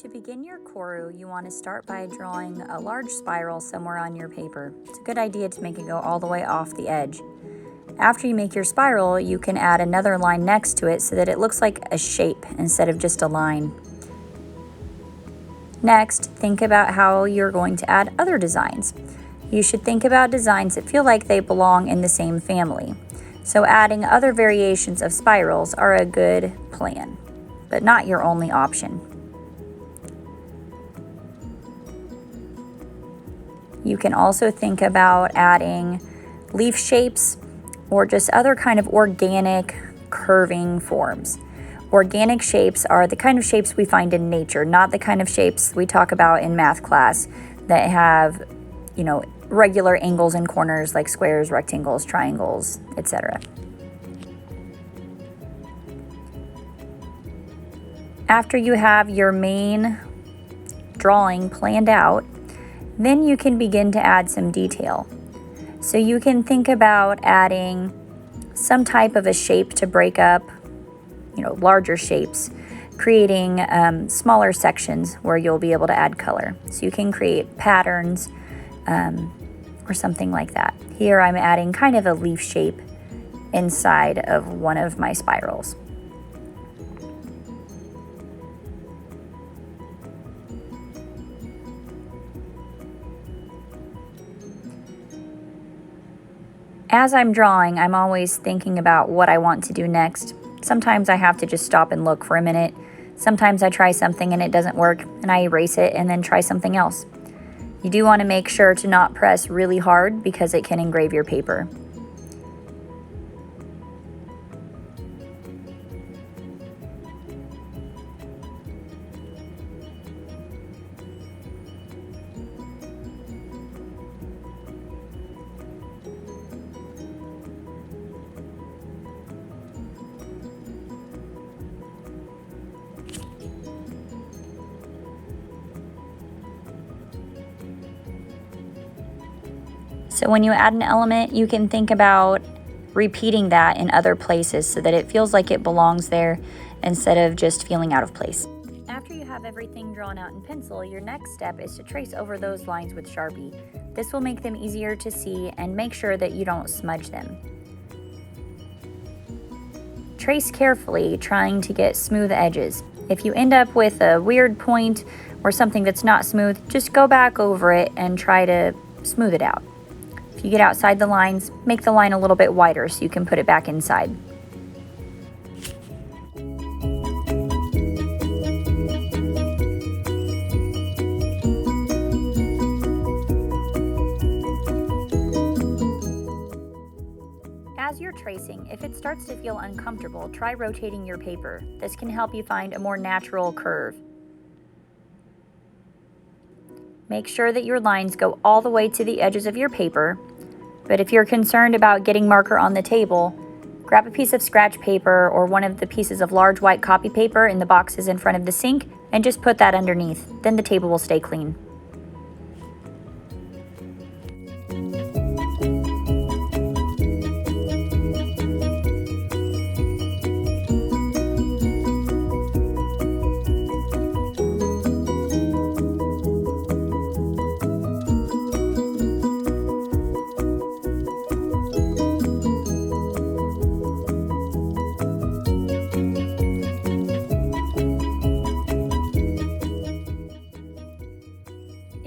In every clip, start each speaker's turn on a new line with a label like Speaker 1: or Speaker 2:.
Speaker 1: To begin your koru, you want to start by drawing a large spiral somewhere on your paper. It's a good idea to make it go all the way off the edge. After you make your spiral, you can add another line next to it so that it looks like a shape instead of just a line. Next, think about how you're going to add other designs. You should think about designs that feel like they belong in the same family. So adding other variations of spirals are a good plan, but not your only option. You can also think about adding leaf shapes or just other kind of organic curving forms. Organic shapes are the kind of shapes we find in nature, not the kind of shapes we talk about in math class that have, regular angles and corners like squares, rectangles, triangles, etc. After you have your main drawing planned out, then you can begin to add some detail. So you can think about adding some type of a shape to break up, larger shapes, creating smaller sections where you'll be able to add color. So you can create patterns or something like that. Here I'm adding kind of a leaf shape inside of one of my spirals. As I'm drawing, I'm always thinking about what I want to do next. Sometimes I have to just stop and look for a minute. Sometimes I try something and it doesn't work, and I erase it and then try something else. You do want to make sure to not press really hard because it can engrave your paper. So when you add an element, you can think about repeating that in other places so that it feels like it belongs there instead of just feeling out of place. After you have everything drawn out in pencil, your next step is to trace over those lines with Sharpie. This will make them easier to see and make sure that you don't smudge them. Trace carefully, trying to get smooth edges. If you end up with a weird point or something that's not smooth, just go back over it and try to smooth it out. If you get outside the lines, make the line a little bit wider so you can put it back inside. As you're tracing, if it starts to feel uncomfortable, try rotating your paper. This can help you find a more natural curve. Make sure that your lines go all the way to the edges of your paper, but if you're concerned about getting marker on the table, grab a piece of scratch paper or one of the pieces of large white copy paper in the boxes in front of the sink and just put that underneath. Then the table will stay clean.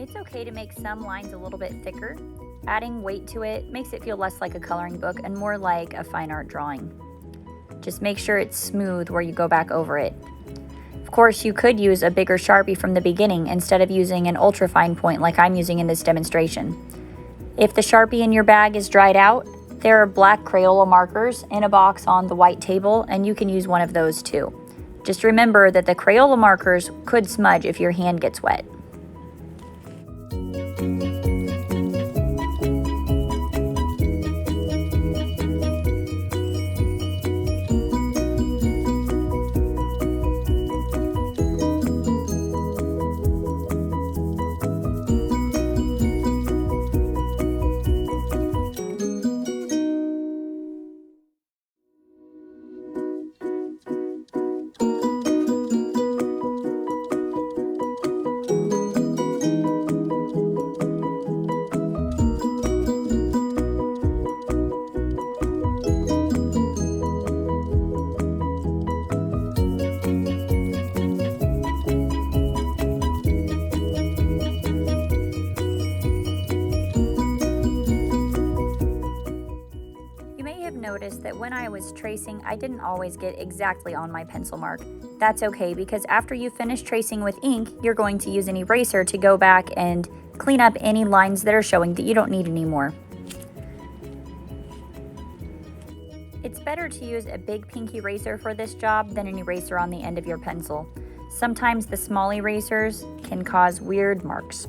Speaker 1: It's okay to make some lines a little bit thicker. Adding weight to it makes it feel less like a coloring book and more like a fine art drawing. Just make sure it's smooth where you go back over it. Of course, you could use a bigger Sharpie from the beginning instead of using an ultra fine point like I'm using in this demonstration. If the Sharpie in your bag is dried out, there are black Crayola markers in a box on the white table, and you can use one of those too. Just remember that the Crayola markers could smudge if your hand gets wet. when I was tracing, I didn't always get exactly on my pencil mark. That's okay, because after you finish tracing with ink, you're going to use an eraser to go back and clean up any lines that are showing that you don't need anymore. It's better to use a big pink eraser for this job than an eraser on the end of your pencil. Sometimes the small erasers can cause weird marks.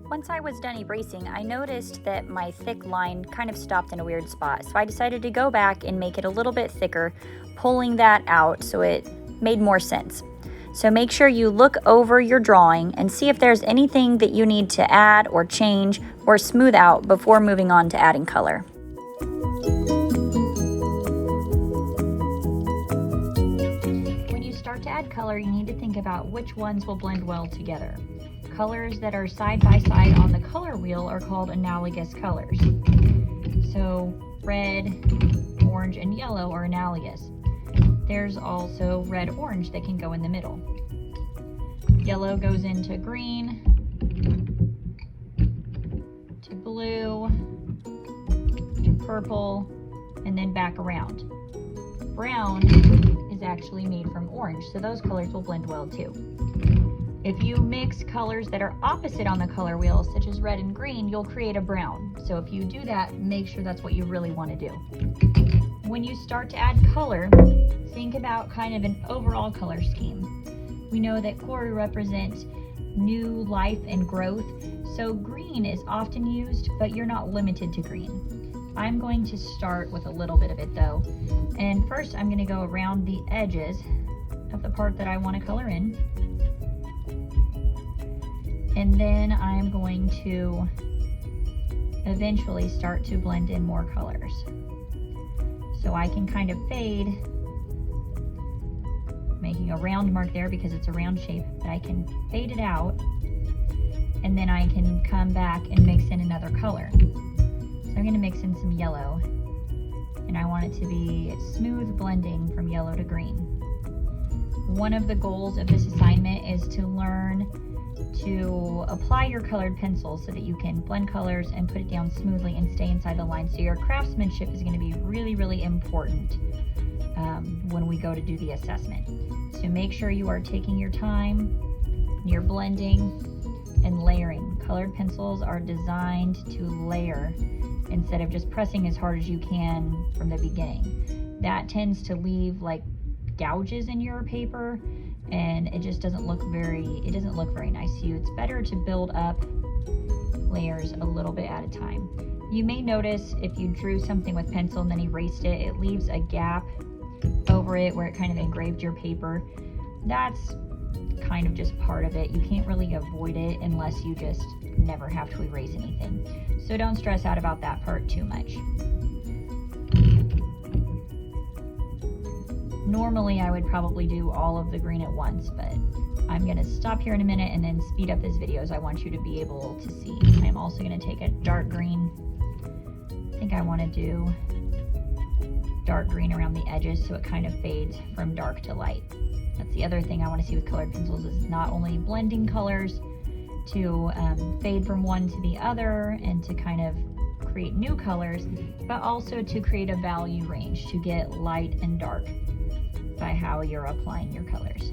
Speaker 1: Once I was done erasing, I noticed that my thick line kind of stopped in a weird spot, so I decided to go back and make it a little bit thicker, pulling that out so it made more sense. So make sure you look over your drawing and see if there's anything that you need to add or change or smooth out before moving on to adding color. When you start to add color, you need to think about which ones will blend well together. Colors that are side by side on the color wheel are called analogous colors. So red, orange, and yellow are analogous. There's also red-orange that can go in the middle. Yellow goes into green, to blue, to purple, and then back around. Brown is actually made from orange, so those colors will blend well too. If you mix colors that are opposite on the color wheel, such as red and green, you'll create a brown. So if you do that, make sure that's what you really want to do. When you start to add color, think about kind of an overall color scheme. We know that Koru represents new life and growth, so green is often used, but you're not limited to green. I'm going to start with a little bit of it though. And first I'm going to go around the edges of the part that I want to color in. And then I'm going to eventually start to blend in more colors. So I can kind of fade, making a round mark there because it's a round shape, but I can fade it out, and then I can come back and mix in another color. So I'm gonna mix in some yellow, and I want it to be smooth blending from yellow to green. One of the goals of this assignment is to learn to apply your colored pencil so that you can blend colors and put it down smoothly and stay inside the line. So your craftsmanship is going to be really, really important when we go to do the assessment. So make sure you are taking your time, you're blending and layering. Colored pencils are designed to layer instead of just pressing as hard as you can from the beginning. That tends to leave like gouges in your paper, and it just doesn't look very nice to you. It's better to build up layers a little bit at a time. You may notice if you drew something with pencil and then erased it, it leaves a gap over it where it kind of engraved your paper. That's kind of just part of it. You can't really avoid it unless you just never have to erase anything. So don't stress out about that part too much. Normally I would probably do all of the green at once, but I'm gonna stop here in a minute and then speed up this video as I want you to be able to see. I'm also gonna take a dark green. I think I wanna do dark green around the edges so it kind of fades from dark to light. That's the other thing I wanna see with colored pencils, is not only blending colors to fade from one to the other and to kind of create new colors, but also to create a value range to get light and dark by how you're applying your colors.